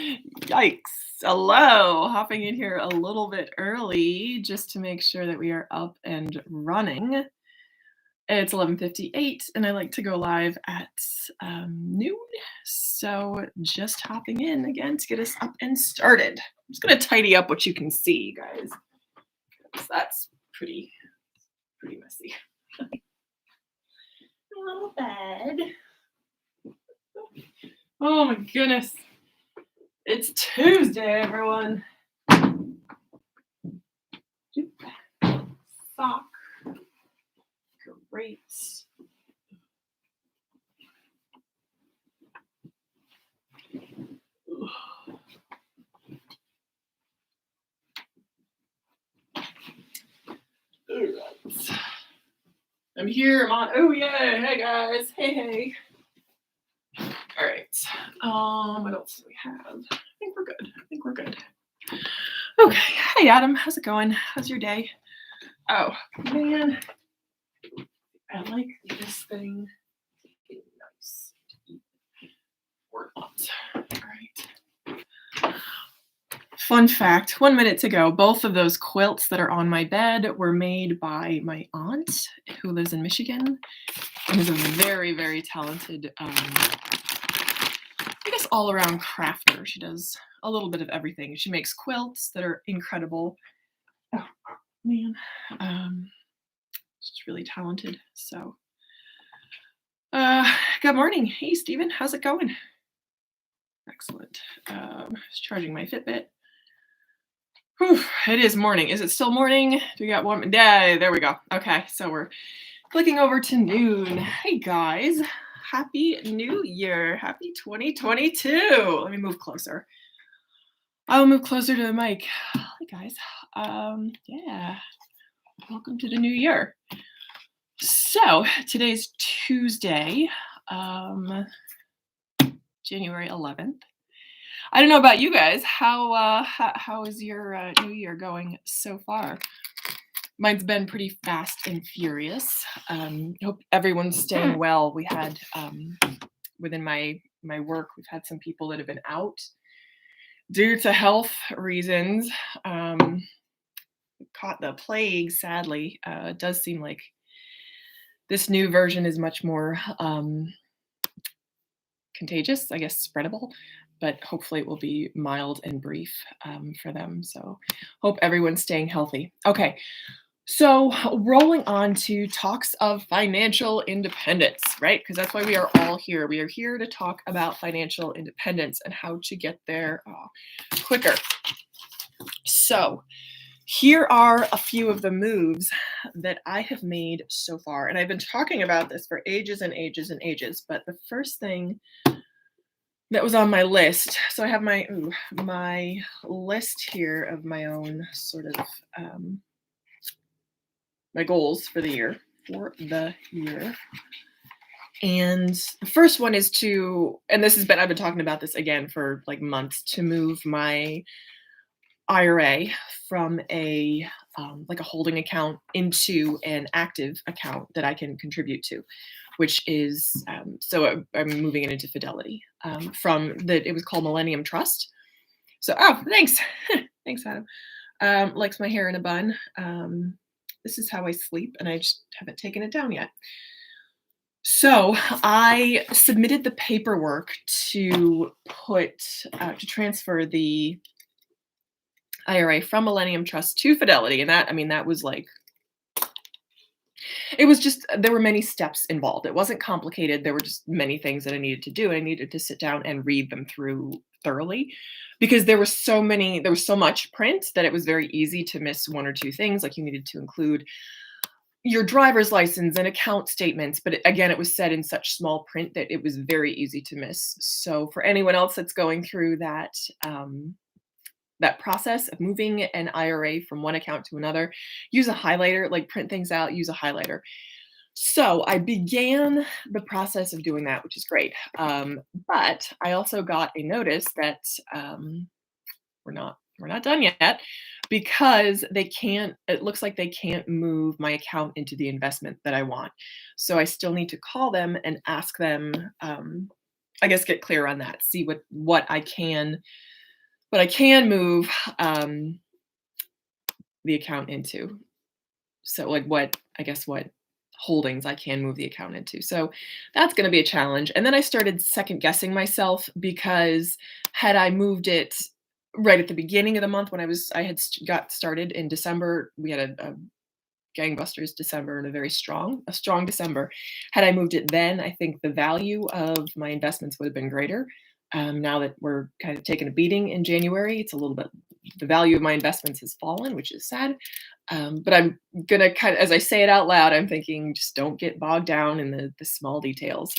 Yikes. Hello. Hopping in here a little bit early just to make sure that we are up and running. It's 11:58 and I like to go live at noon. So just hopping in again to get us up and started. I'm just going to tidy up what you can see, guys. 'Cause that's pretty messy. A little bed. Oh my goodness. It's Tuesday, everyone. Sock. Great. All right. I'm here. I'm on. Oh yeah. Hey guys. Hey. All right. What else do we have? I think we're good. Okay. Hey Adam, how's it going? How's your day? Oh man, I like this thing. Nice to eat or not. All right. Fun fact, 1 minute to go. Both of those quilts that are on my bed were made by my aunt who lives in Michigan and is a very, very talented, all-around crafter. She does a little bit of everything. She makes quilts that are incredible. Oh, man. She's really talented. So, good morning. Hey, Stephen. How's it going? Excellent. Just charging my Fitbit. Whew, it is morning. Is it still morning? Do we got one? Yeah, there we go. Okay, so we're clicking over to noon. Hey, guys. Happy New Year. Happy 2022. Let me move closer. I'll move closer to the mic. Hey, guys. Yeah. Welcome to the new year. So today's Tuesday, January 11th. I don't know about you guys. How is your new year going so far? Mine's been pretty fast and furious. Hope everyone's staying well. We had within my work, we've had some people that have been out due to health reasons. Caught the plague, sadly. It does seem like this new version is much more contagious, I guess, spreadable, but hopefully it will be mild and brief for them. So hope everyone's staying healthy. Okay, so rolling on to talks of financial independence, right? Because that's why we are all here. We are here to talk about financial independence and how to get there quicker. So here are a few of the moves that I have made so far. And I've been talking about this for ages and ages and ages. But the first thing that was on my list, so I have my list here of my own sort of my goals for the year. And the first one is to, and this has been, I've been talking about this again for like months, to move my IRA from a like a holding account into an active account that I can contribute to, which is so I'm moving it into Fidelity from it was called Millennium Trust. So thanks thanks Adam. Likes my hair in a bun. This is how I sleep, and I just haven't taken it down yet. So I submitted the paperwork to transfer the IRA from Millennium Trust to Fidelity. And that was like, it was just, there were many steps involved. It wasn't complicated. There were just many things that I needed to do. I needed to sit down and read them through thoroughly because there was so much print that it was very easy to miss one or two things. Like you needed to include your driver's license and account statements. But again, it was said in such small print that it was very easy to miss. So for anyone else that's going through that, that process of moving an IRA from one account to another, use a highlighter, like print things out, use a highlighter. So I began the process of doing that, which is great. But I also got a notice that we're not done yet because it looks like they can't move my account into the investment that I want. So I still need to call them and ask them, I guess, get clear on that, see what I can but I can move the account into. So like what I guess what holdings I can move the account into. So that's going to be a challenge. And then I started second guessing myself because had I moved it right at the beginning of the month when I had got started in December, we had a gangbusters December and a strong December. Had I moved it then, I think the value of my investments would have been greater. Now that we're kind of taking a beating in January, it's a little bit the value of my investments has fallen, which is sad. But I'm gonna kind of, as I say it out loud, I'm thinking just don't get bogged down in the small details.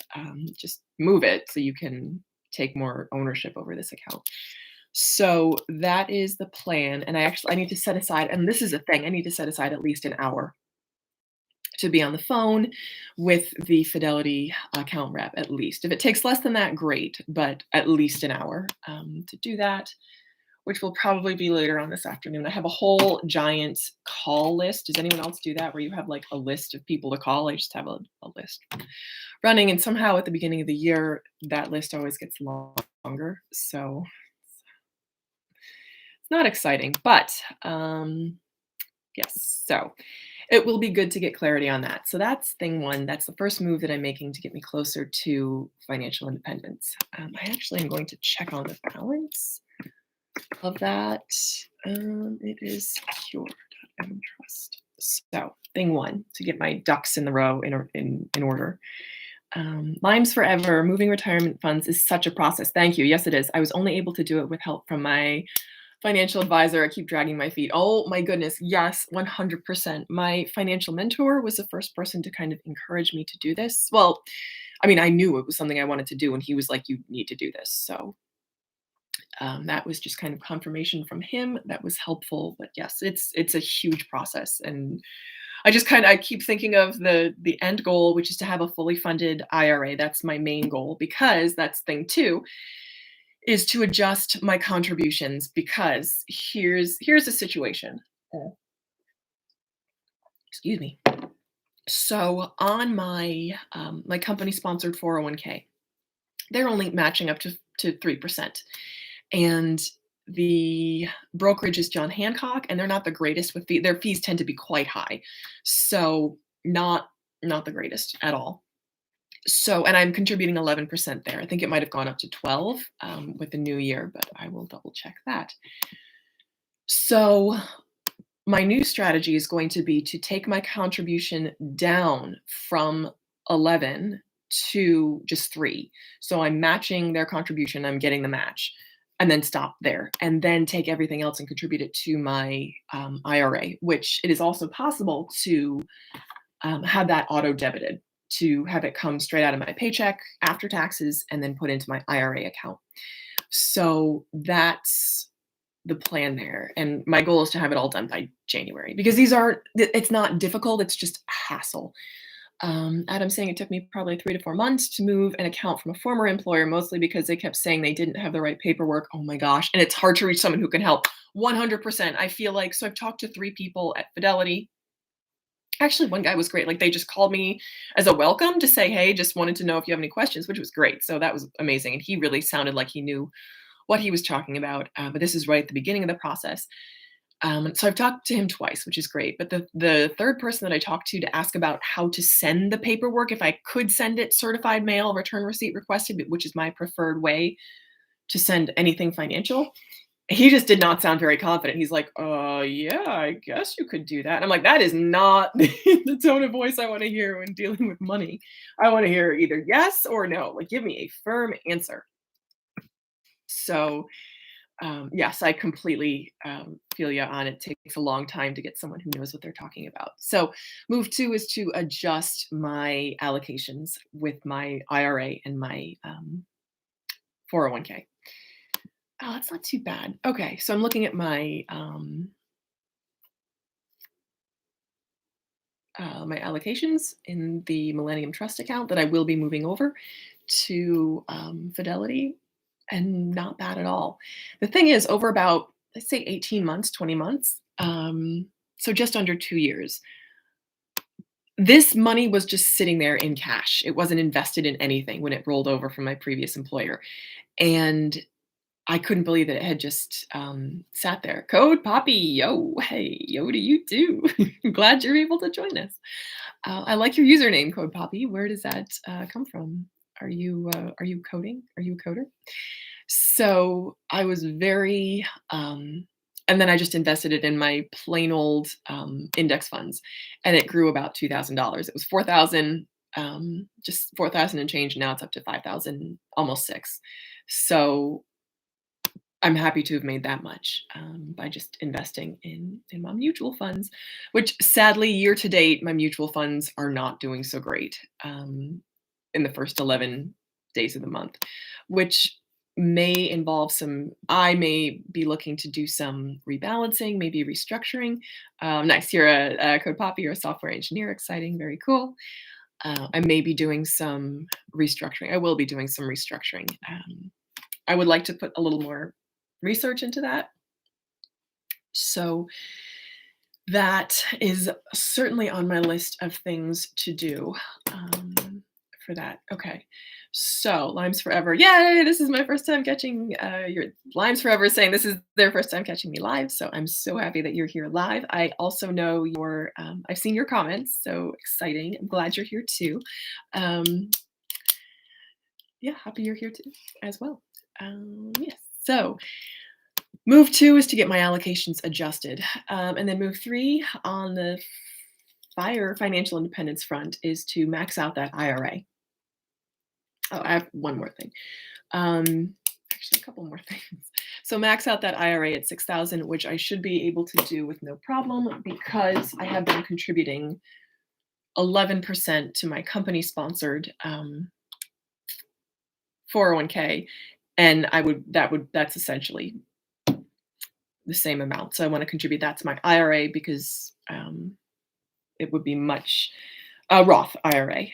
Just move it so you can take more ownership over this account. So that is the plan, and I need to set aside, and this is a thing, I need to set aside at least an hour to be on the phone with the Fidelity account rep, at least. If it takes less than that, great, but at least an hour to do that, which will probably be later on this afternoon. I have a whole giant call list. Does anyone else do that where you have like a list of people to call? I just have a list running, and somehow at the beginning of the year, that list always gets longer. So it's not exciting, but yes. So it will be good to get clarity on that. So that's thing one. That's the first move that I'm making to get me closer to financial independence. I actually am going to check on the balance of that. It is secure.mtrust. So thing one, to get my ducks in the row in order. Limes Forever, moving retirement funds is such a process. Thank you. Yes, it is. I was only able to do it with help from my financial advisor. I keep dragging my feet. Oh my goodness. Yes, 100%. My financial mentor was the first person to kind of encourage me to do this. Well, I mean, I knew it was something I wanted to do, and he was like, you need to do this. So that was just kind of confirmation from him. That was helpful. But yes, it's a huge process. And I keep thinking of the end goal, which is to have a fully funded IRA. That's my main goal, because that's thing two, is to adjust my contributions, because here's the situation. Oh, excuse me. So on my company sponsored 401k, they're only matching up to 3%, and the brokerage is John Hancock, and they're not the greatest with their fees tend to be quite high, so not the greatest at all. So, and I'm contributing 11% there. I think it might have gone up to 12 with the new year, but I will double check that. So my new strategy is going to be to take my contribution down from 11 to just 3. So I'm matching their contribution, I'm getting the match, and then stop there, and then take everything else and contribute it to my IRA, which it is also possible to have that auto debited, to have it come straight out of my paycheck after taxes and then put into my IRA account. So that's the plan there. And my goal is to have it all done by January, because it's not difficult, it's just a hassle. Adam's saying it took me probably 3 to 4 months to move an account from a former employer, mostly because they kept saying they didn't have the right paperwork. Oh my gosh. And it's hard to reach someone who can help. 100%. I feel like, so I've talked to 3 people at Fidelity. Actually, one guy was great. Like, they just called me as a welcome to say, hey, just wanted to know if you have any questions, which was great. So that was amazing. And he really sounded like he knew what he was talking about. But this is right at the beginning of the process. So I've talked to him twice, which is great. But the third person that I talked to ask about how to send the paperwork, if I could send it certified mail, return receipt requested, which is my preferred way to send anything financial, he just did not sound very confident. He's like, yeah, I guess you could do that. And I'm like, that is not the tone of voice I want to hear when dealing with money. I want to hear either yes or no. Like, give me a firm answer. So, yes, I completely feel you on it. Takes a long time to get someone who knows what they're talking about. So, move 2 is to adjust my allocations with my IRA and my 401k. Oh, that's not too bad. Okay, so I'm looking at my my allocations in the Millennium Trust account that I will be moving over to Fidelity, and not bad at all. The thing is, over about, let's say, 18 months, 20 months, so just under 2 years, this money was just sitting there in cash. It wasn't invested in anything when it rolled over from my previous employer. And I couldn't believe that it had just, sat there. Code Poppy, yo, hey, yo to you too. Glad you're able to join us. I like your username, Code Poppy. Where does that, come from? Are you coding? Are you a coder? So, I was very, and then I just invested it in my plain old, index funds, and it grew about $2,000. It was 4,000, just 4,000 and change, now it's up to 5,000, almost 6. So I'm happy to have made that much, by just investing in my mutual funds, which sadly, year to date, my mutual funds are not doing so great, in the first 11 days of the month, which may involve some I may be looking to do some rebalancing, maybe restructuring. Nice, you're a Code Poppy, you're a software engineer, exciting, very cool. I may be doing some restructuring. I will be doing some restructuring. I would like to put a little more research into that. So that is certainly on my list of things to do, for that. Okay. So Limes Forever. Yay! This is my first time catching your Limes Forever is saying this is their first time catching me live. So I'm so happy that you're here live. I also know your I've seen your comments, so exciting. I'm glad you're here too. Um, yeah, happy you're here too as well. Yes. So move 2 is to get my allocations adjusted. And then move 3 on the FIRE financial independence front is to max out that IRA. Oh, I have one more thing. Actually, a couple more things. So max out that IRA at 6,000, which I should be able to do with no problem because I have been contributing 11% to my company sponsored 401k, and that's essentially the same amount. So I want to contribute that to my IRA because it would be much Roth IRA.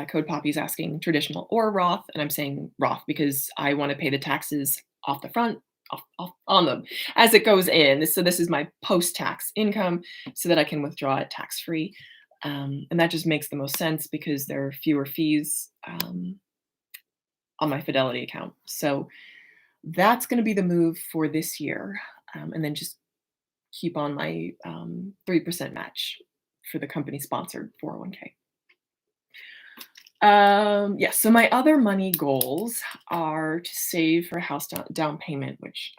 Code Poppy's asking traditional or Roth, and I'm saying Roth because I want to pay the taxes off the front, off on them as it goes in. So this is my post-tax income, so that I can withdraw it tax-free, and that just makes the most sense because there are fewer fees on my Fidelity account. So that's going to be the move for this year, and then just keep on my 3% match for the company sponsored 401k. Yes, so my other money goals are to save for a house down payment, which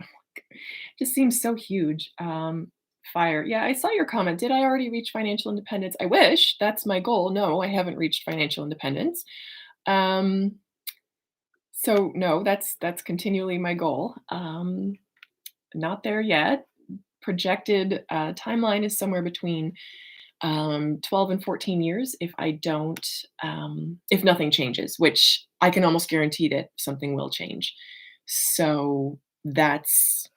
just seems so huge. FIRE. Yeah, I saw your comment. Did I already reach financial independence? I wish. That's my goal. No, I haven't reached financial independence. So no, that's continually my goal. Not there yet. Projected timeline is somewhere between 12 and 14 years if I don't, if nothing changes, which I can almost guarantee that something will change. So that's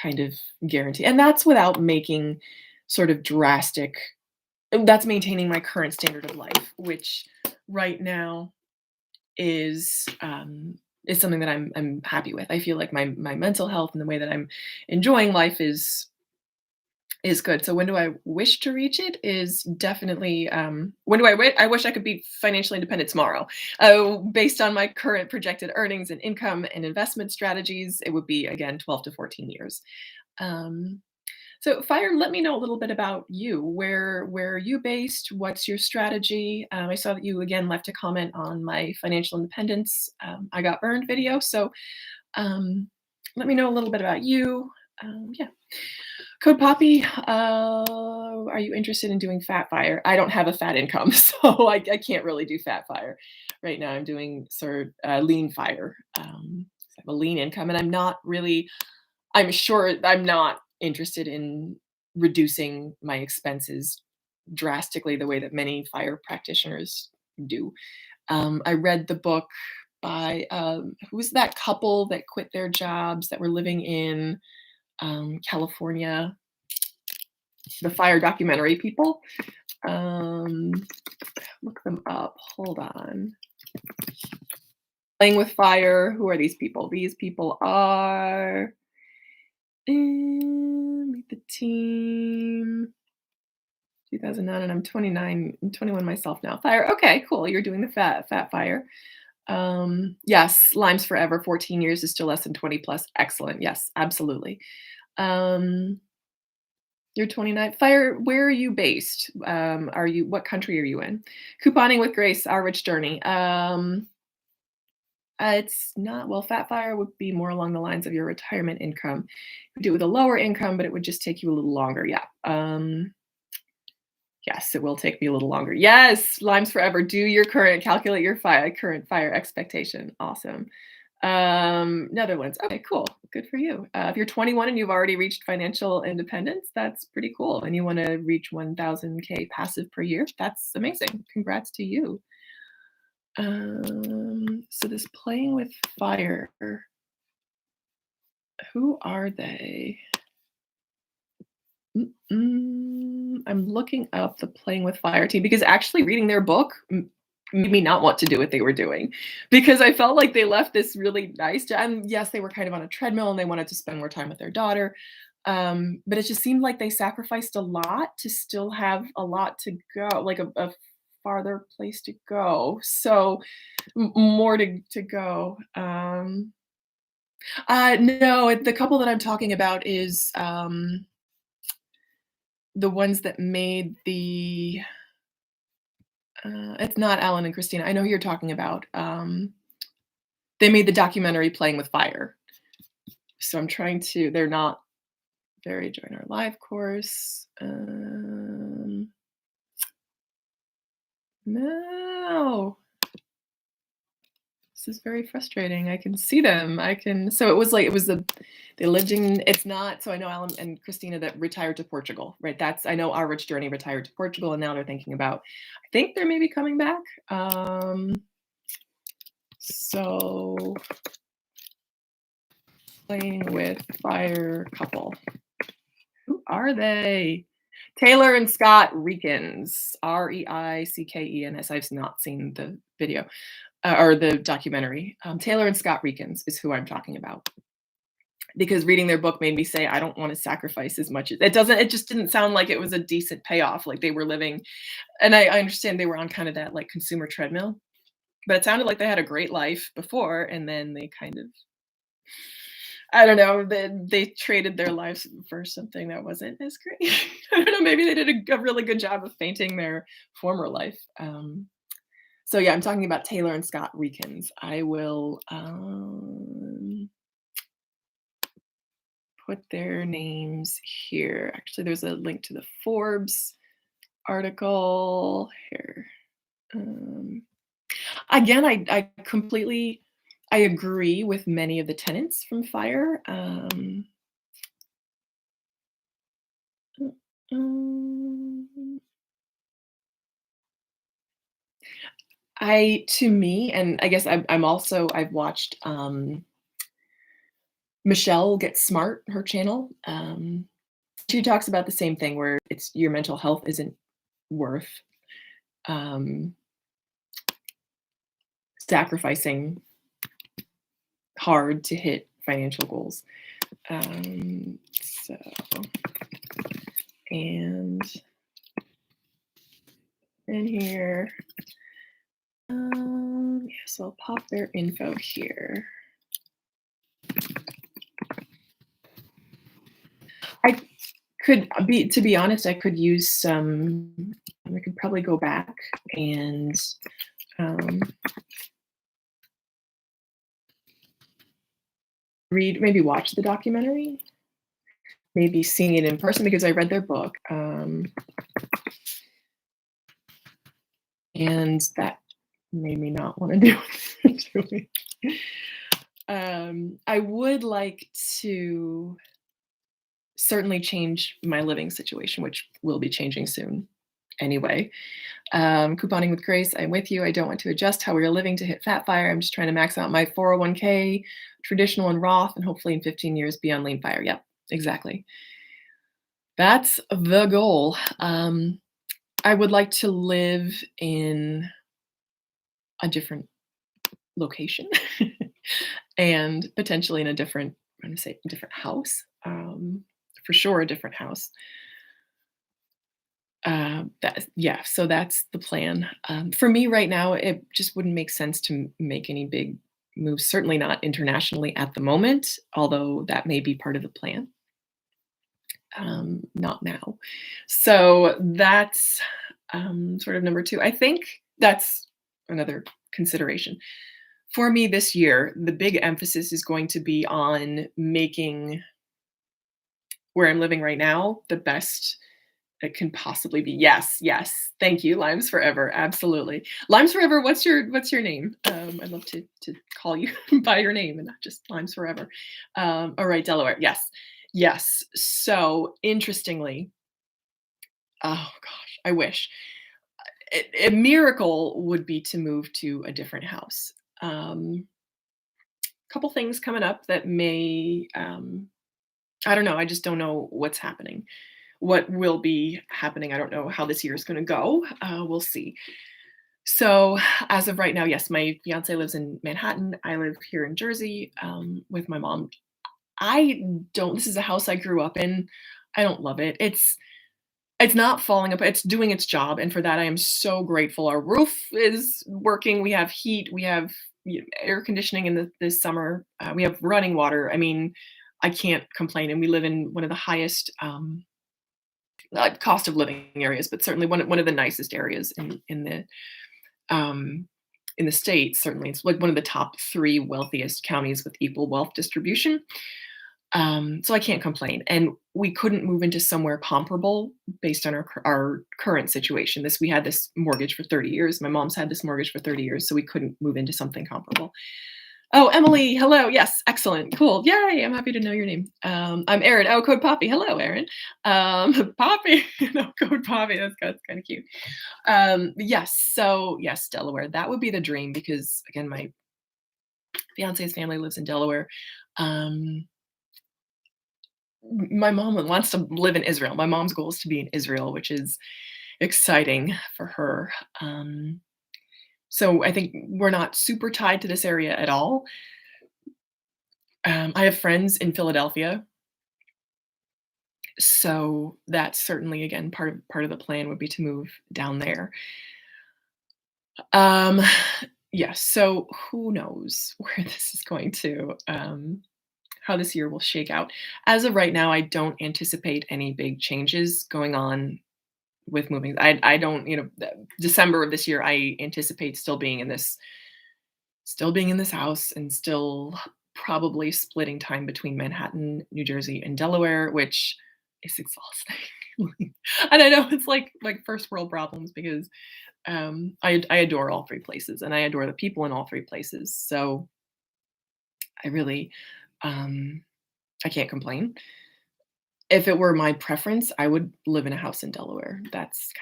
kind of guaranteed. And that's without making sort of drastic, that's maintaining my current standard of life, which right now is something that I'm happy with. I feel like my mental health and the way that I'm enjoying life is good. So when do I wish to reach it is definitely when do I wish I could be financially independent tomorrow. Based on my current projected earnings and income and investment strategies, it would be again 12 to 14 years. Um, so Fire, let me know a little bit about you. Where are you based? What's your strategy? I saw that you again left a comment on my financial independence I got burned video. So let me know a little bit about you. Yeah. Code Poppy, are you interested in doing Fat Fire? I don't have a fat income, so I can't really do Fat Fire. Right now I'm doing sort of Lean Fire. So I have a lean income, and I'm sure I'm not interested in reducing my expenses drastically the way that many fire practitioners do. I read the book by, who's that couple that quit their jobs that were living in California, the fire documentary people. Look them up. Hold on. Playing with Fire. Who are these people? These people are Meet the Team. 2009, and I'm 29. I'm 21 myself now. Fire. Okay, cool. You're doing the fat Fire. Yes, Limes Forever, 14 years is still less than 20 plus. Excellent. Yes, absolutely. Um, you're 29. Fire, where are you based? What country are you in? Couponing with Grace, Our Rich Journey. It's not, well, Fat Fire would be more along the lines of your retirement income. You could do it with a lower income, but it would just take you a little longer. Yeah. Yes, it will take me a little longer. Yes, Limes Forever. Do your current, calculate your current fire expectation. Awesome. Netherlands. Okay, cool. Good for you. If you're 21 and you've already reached financial independence, that's pretty cool. And you want to reach 1000K passive per year, that's amazing. Congrats to you. So this playing with fire, who are they? I'm looking up the Playing with Fire team because actually reading their book made me not want to do what they were doing because I felt like they left this really nice and yes, they were kind of on a treadmill and they wanted to spend more time with their daughter. But it just seemed like they sacrificed a lot to still have a lot to go, like a farther place to go. So more to go. No, the couple that I'm talking about is the ones that made the it's not Alan and Christina. I know who you're talking about. They made the documentary Playing with Fire. So I'm trying to, they're not very join our live course. No. This is very frustrating. I can see them. So it was like, they lived in, it's not, so I know Alan and Christina that retired to Portugal, right? I know Our Rich Journey retired to Portugal and now they're thinking about, I think they're maybe coming back. So Playing with Fire couple. Who are they? Taylor and Scott Reekins, Reickens. I've not seen the video or the documentary. Taylor and Scott Reekins is who I'm talking about. Because reading their book made me say, I don't want to sacrifice as much. It just didn't sound like it was a decent payoff. Like they were living, and I understand they were on kind of that like consumer treadmill, but it sounded like they had a great life before, and then they kind of, I don't know, they traded their lives for something that wasn't as great. I don't know, maybe they did a really good job of painting their former life. So yeah, I'm talking about Taylor and Scott Reekins. I will put their names here. Actually, there's a link to the Forbes article here. Again, I completely, I agree with many of the tenets from FIRE. To me, and I guess I'm also, I've watched Michelle Get Smart, her channel. She talks about the same thing where it's your mental health isn't worth sacrificing hard to hit financial goals. So, and in here, yeah, so I'll pop their info here. To be honest, I could use some, I could probably go back and maybe watch the documentary, maybe seeing it in person because I read their book. And that made me not want to do it. I would like to certainly change my living situation, which will be changing soon anyway. Couponing with Grace, I'm with you. I don't want to adjust how we are living to hit Fat Fire. I'm just trying to max out my 401k, traditional and Roth, and hopefully in 15 years be on Lean Fire. Yep, exactly. That's the goal. I would like to live in a different location and potentially in a different, I'm going to say a different house, for sure a different house. Yeah, so that's the plan. For me right now, it just wouldn't make sense to make any big moves, certainly not internationally at the moment, although that may be part of the plan. Not now. So that's sort of number two. I think that's another consideration. For me this year, the big emphasis is going to be on making where I'm living right now the best it can possibly be. Yes, yes. Thank you. Limes Forever. Absolutely. Limes Forever, what's your name? I'd love to call you by your name and not just Limes Forever. All right, Delaware. Yes. Yes. So interestingly, oh gosh, I wish. A miracle would be to move to a different house. Couple things coming up that may I don't know. I just don't know what's happening. What will be happening? I don't know how this year is going to go. We'll see. So, as of right now, yes, my fiance lives in Manhattan. I live here in Jersey with my mom. I don't. This is a house I grew up in. I don't love it. It's not falling apart. It's doing its job, and for that, I am so grateful. Our roof is working. We have heat. We have air conditioning in this summer. We have running water. I mean, I can't complain. And we live in one of the highest cost of living areas, but certainly one of the nicest areas um, in the state. Certainly, it's like one of the top three wealthiest counties with equal wealth distribution. So I can't complain. And we couldn't move into somewhere comparable based on our current situation. This we had this mortgage for 30 years. My mom's had this mortgage for 30 years, so we couldn't move into something comparable. Oh, Emily, hello. Yes, excellent. Cool. Yay, I'm happy to know your name. I'm Erin. Oh, Code Poppy. Hello, Erin. Poppy. No, Code Poppy. That's kind of cute. Yes. So yes, Delaware. That would be the dream because again, my fiance's family lives in Delaware. Um, my mom wants to live in Israel. My mom's goal is to be in Israel, which is exciting for her. So I think we're not super tied to this area at all. I have friends in Philadelphia, so that's certainly again part of the plan would be to move down there. Um, yes. So who knows where this is going to how this year will shake out. As of right now, I don't anticipate any big changes going on with moving. I don't, December of this year, I anticipate still being in this house and still probably splitting time between Manhattan, New Jersey, and Delaware, which is exhausting. And I know it's like first world problems because I adore all three places and I adore the people in all three places. So I really um, I can't complain. If it were my preference, I would live in a house in Delaware. That's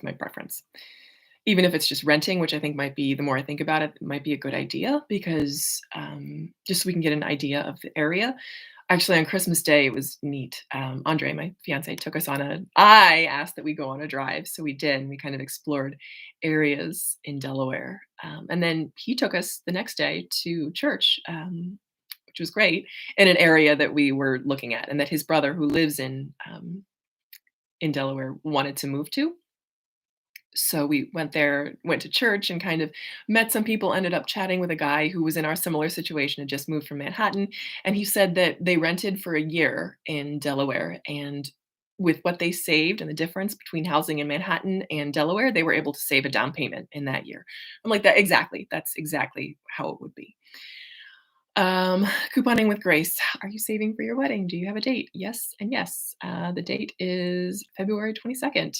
my preference. Even if it's just renting, which I think might be the more I think about it, might be a good idea because, just so we can get an idea of the area. Actually, on Christmas Day, it was neat. Andre, my fiance, took us on a I asked that we go on a drive, so we did, and we kind of explored areas in Delaware. And then he took us the next day to church, which was great, in an area that we were looking at and that his brother who lives in Delaware wanted to move to. So we went there, went to church and kind of met some people, ended up chatting with a guy who was in our similar situation, had just moved from Manhattan. And he said that they rented for a year in Delaware. And with what they saved and the difference between housing in Manhattan and Delaware, they were able to save a down payment in that year. I'm like, that exactly. That's exactly how it would be. Couponing with grace. Are you saving for your wedding? Do you have a date? Yes and yes. The date is February 22nd.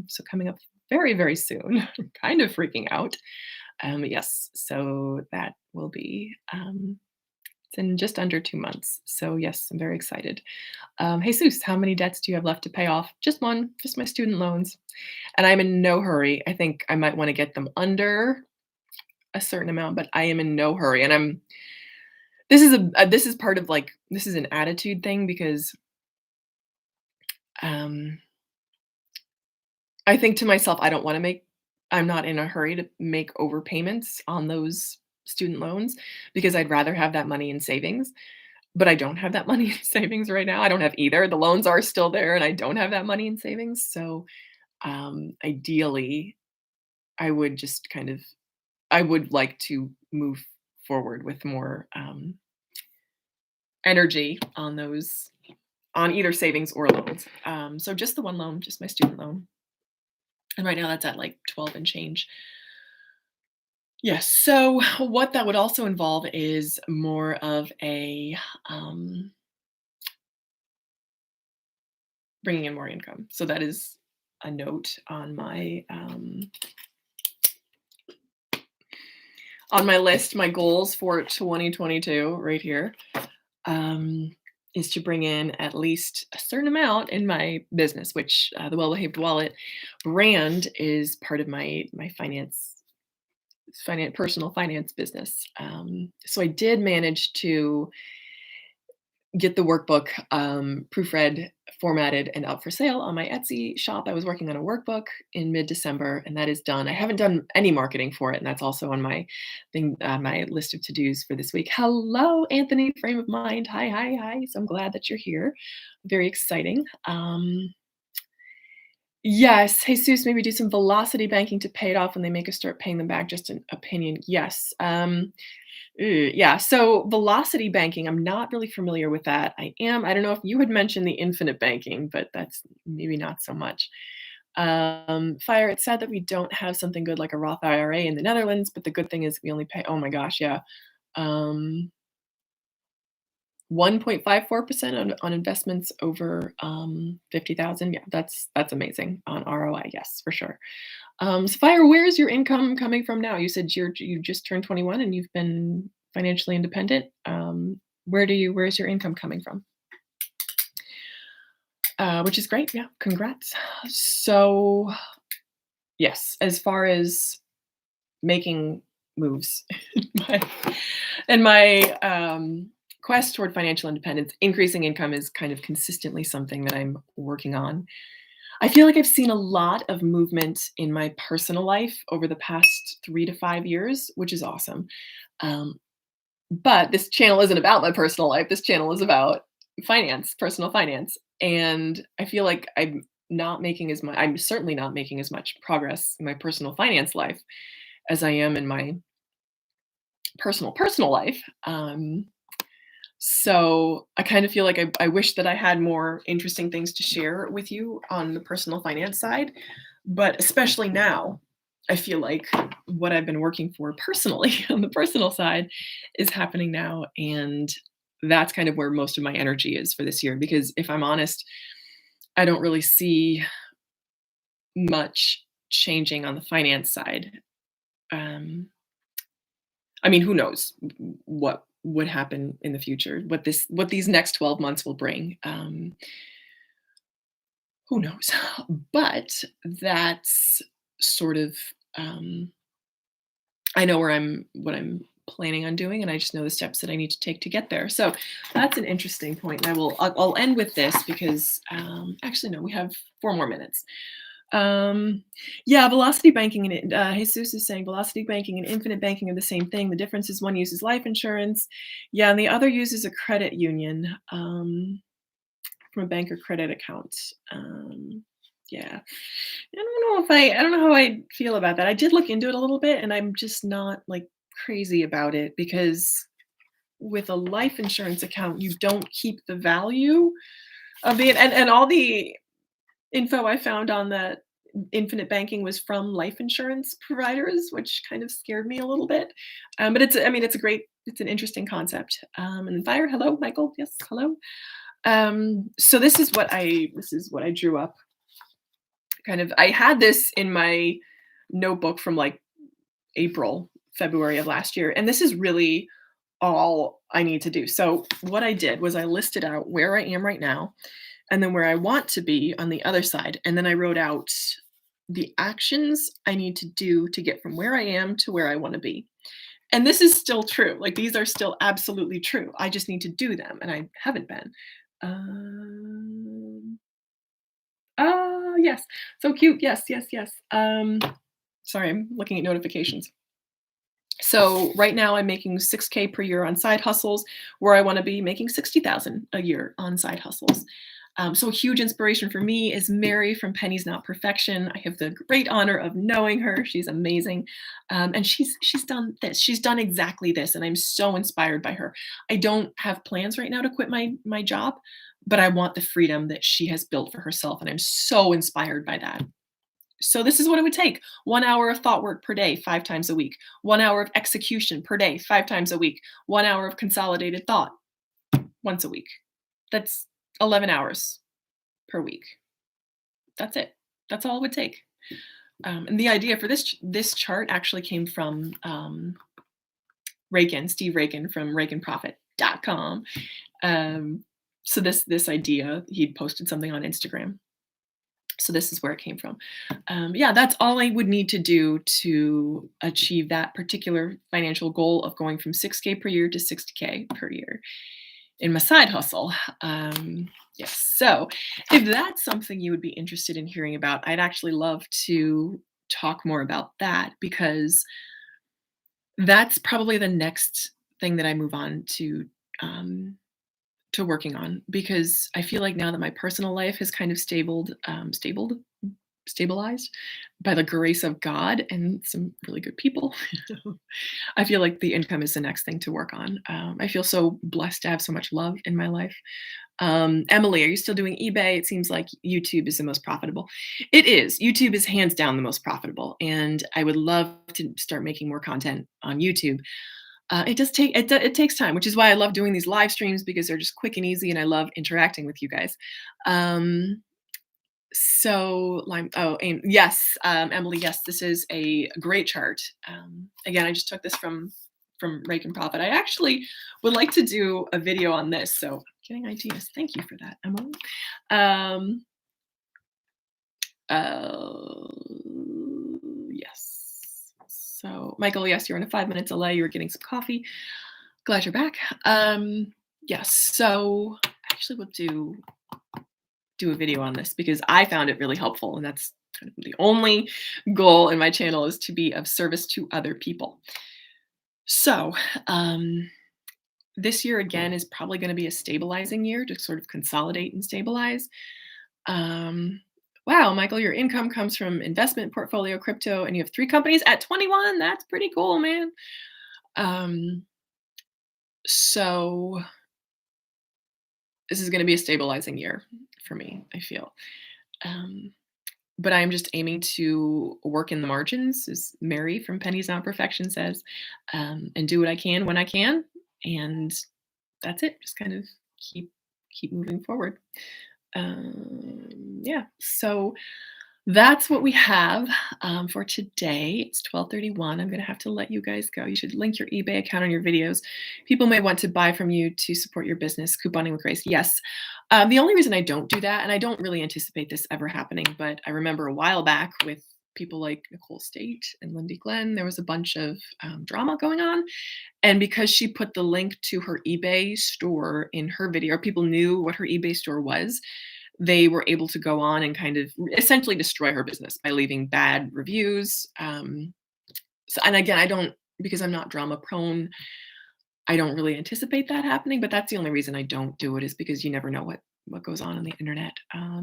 So coming up very, very soon. I'm kind of freaking out. Yes, so that will be it's in just under 2 months. So yes, I'm very excited. Jesus, how many debts do you have left to pay off? Just one, just my student loans. And I'm in no hurry. I think I might want to get them under a certain amount, but I am in no hurry. And this is part of this is an attitude thing because um I think to myself, I'm not in a hurry to make overpayments on those student loans because I'd rather have that money in savings. but I don't have that money in savings right now. I don't have either. The loans are still there, and I don't have that money in savings. So, ideally, I would just kind of I would like to move forward with more, energy on those on either savings or loans. So just the one loan, just my student loan. And right now that's at like 12 and change. Yes. So what that would also involve is more of a bringing in more income. So that is a note on my list, my goals for 2022 right here. um, is to bring in at least a certain amount in my business, which the Well Behaved Wallet brand is part of my personal finance business. So I did manage to get the workbook proofread, formatted, and up for sale on my Etsy shop. I was working on a workbook in mid-December, and that is done. I haven't done any marketing for it, and that's also on my thing, my list of to-dos for this week. Hello, Anthony, Frame of Mind. Hi, hi, hi. So I'm glad that you're here. Very exciting. Yes, Jesus, maybe do some velocity banking to pay it off when they make us start paying them back. Just an opinion. Yes. Yeah, so velocity banking, I'm not really familiar with that. I don't know if you had mentioned the infinite banking, but that's maybe not so much. Fire, it's sad that we don't have something good like a Roth IRA in the Netherlands, but the good thing is we only pay, oh my gosh, yeah. 1.54% on investments over 50,000. Yeah, that's amazing on ROI. Yes, for sure. So Fire, where's your income coming from now? You said you just turned 21 and you've been financially independent. Where's your income coming from? Which is great. Yeah, congrats. So yes, as far as making moves my in my quest toward financial independence, increasing income is kind of consistently something that I'm working on. I feel like I've seen a lot of movement in my personal life over the past 3 to 5 years, which is awesome. Um, but this channel isn't about my personal life. This channel is about finance, personal finance. And I feel like I'm certainly not making as much progress in my personal finance life as I am in my personal life. So I kind of feel like I wish that I had more interesting things to share with you on the personal finance side, but especially now, I feel like what I've been working for personally on the personal side is happening now, and that's kind of where most of my energy is for this year. Because if I'm honest, I don't really see much changing on the finance side. Um, I mean, who knows what would happen in the future, what these next 12 months will bring. Who knows? But that's sort of um, I know what I'm planning on doing, and I just know the steps that I need to take to get there. So that's an interesting point. And I'll end with this because actually no, we have 4 more minutes. Yeah, velocity banking Jesus is saying velocity banking and infinite banking are the same thing. The difference is one uses life insurance, yeah, and the other uses a credit union from a bank or credit account. Yeah, I don't know how I feel about that. I did look into it a little bit, and I'm just not like crazy about it because with a life insurance account, you don't keep the value of the and all the info I found on the infinite banking was from life insurance providers, which kind of scared me a little bit. But it's an interesting concept. And Fire, hello, Michael. Yes, hello. So this is what I drew up. Kind of, I had this in my notebook from like April, February of last year, and this is really all I need to do. So what I did was I listed out where I am right now and then where I want to be on the other side. And then I wrote out the actions I need to do to get from where I am to where I want to be. And this is still true. Like these are still absolutely true. I just need to do them, and I haven't been. Yes. So cute. Yes, yes, yes. Sorry, I'm looking at notifications. So right now I'm making 6K per year on side hustles, where I want to be making 60,000 a year on side hustles. So a huge inspiration for me is Mary from Pennies Not Perfection. I have the great honor of knowing her. She's amazing, and she's done this. She's done exactly this, and I'm so inspired by her. I don't have plans right now to quit my job, but I want the freedom that she has built for herself, and I'm so inspired by that. So this is what it would take: 1 hour of thought work per day, 5 times a week; 1 hour of execution per day, 5 times a week; 1 hour of consolidated thought once a week. That's 11 hours per week. That's it. That's all it would take. And the idea for this chart actually came from Steve Rakin from RakinProfit.com. So this idea, he'd posted something on Instagram. So this is where it came from. Yeah, that's all I would need to do to achieve that particular financial goal of going from 6K per year to 60K per year in my side hustle. Yes. So if that's something you would be interested in hearing about, I'd actually love to talk more about that, because that's probably the next thing that I move on to working on, because I feel like now that my personal life has kind of stabilized by the grace of God and some really good people. I feel like the income is the next thing to work on. I feel so blessed to have so much love in my life. Emily, are you still doing eBay? It seems like YouTube is the most profitable. It is. YouTube is hands down the most profitable, and I would love to start making more content on YouTube. It does take it takes time, which is why I love doing these live streams, because they're just quick and easy, and I love interacting with you guys. So Lime, oh, and yes, Emily, yes, this is a great chart. Again, I just took this from Rake and Profit. I actually would like to do a video on this. So getting ideas. Thank you for that, Emily. Yes. So Michael, yes, you're in a 5 minute delay. You're getting some coffee. Glad you're back. Yes. So actually, we'll do a video on this because I found it really helpful, and that's kind of the only goal in my channel, is to be of service to other people. So this year again is probably going to be a stabilizing year to sort of consolidate and stabilize. Wow, Michael, your income comes from investment portfolio, crypto, and you have 3 companies at 21. That's pretty cool, man. So this is going to be a stabilizing year for me, I feel. But I'm just aiming to work in the margins, as Mary from Pennies Not Perfection says, and do what I can when I can. And that's it. Just kind of keep moving forward. Yeah. So that's what we have for today. It's 12:31. I'm going to have to let you guys go. You should link your eBay account on your videos. People may want to buy from you to support your business. Couponing with Grace. Yes. The only reason I don't do that, and I don't really anticipate this ever happening, but I remember a while back with people like Nicole State and Lindy Glenn, there was a bunch of drama going on. And because she put the link to her eBay store in her video, or people knew what her eBay store was, they were able to go on and kind of essentially destroy her business by leaving bad reviews. So, and again, I don't, because I'm not drama prone, I don't really anticipate that happening, but that's the only reason I don't do it, is because you never know what goes on the internet.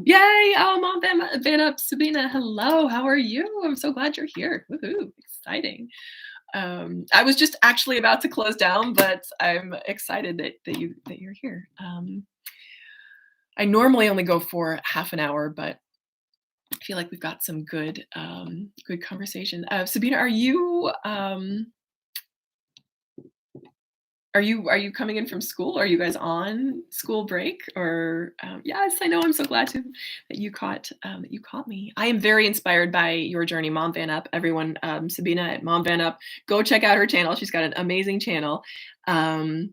Yay! Oh, Mom Van Up, Sabina, hello, how are you? I'm so glad you're here. Woohoo, exciting. I was just actually about to close down, but I'm excited that you're here. I normally only go for half an hour, but I feel like we've got some good conversation. Sabina, are you coming in from school? Are you guys on school break? Or yes, I know. I'm so glad that you caught me. I am very inspired by your journey, Mom Van Up. Everyone, Sabina at Mom Van Up, go check out her channel. She's got an amazing channel, and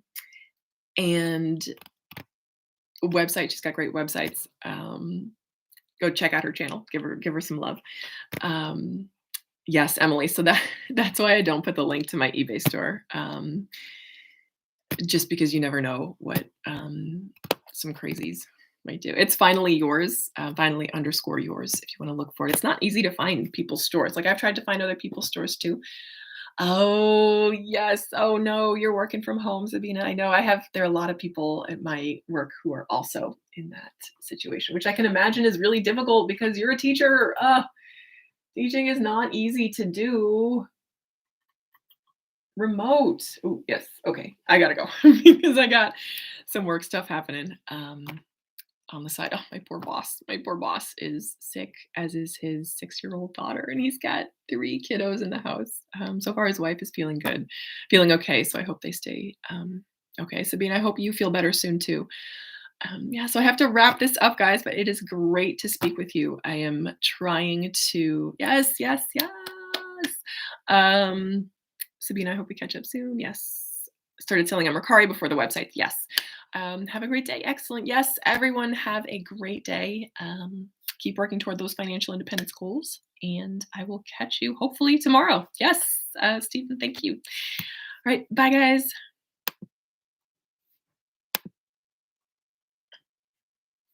website. She's got great websites. Go check out her channel. Give her some love. Yes, Emily. So that's why I don't put the link to my eBay store. Just because you never know what some crazies might do. It's finally yours, finally _ yours, if you want to look for it. It's not easy to find people's stores. Like, I've tried to find other people's stores too. Oh, yes. Oh, no, you're working from home, Sabina. I know there are a lot of people at my work who are also in that situation, which I can imagine is really difficult because you're a teacher. Teaching is not easy to do remote. Oh, yes. Okay. I gotta go because I got some work stuff happening. On the side. Oh, my poor boss. My poor boss is sick, as is his 6-year-old daughter, and he's got 3 kiddos in the house. So far, his wife is feeling good, feeling okay. So I hope they stay okay. Sabine, I hope you feel better soon too. Yeah, so I have to wrap this up, guys, but it is great to speak with you. I am trying to, yes, yes, yes. Um, Sabine, I hope we catch up soon. Yes. Started selling on Mercari before the website. Yes. Have a great day. Excellent. Yes, everyone have a great day. Keep working toward those financial independence goals, and I will catch you hopefully tomorrow. Yes, Stephen, thank you. All right. Bye, guys.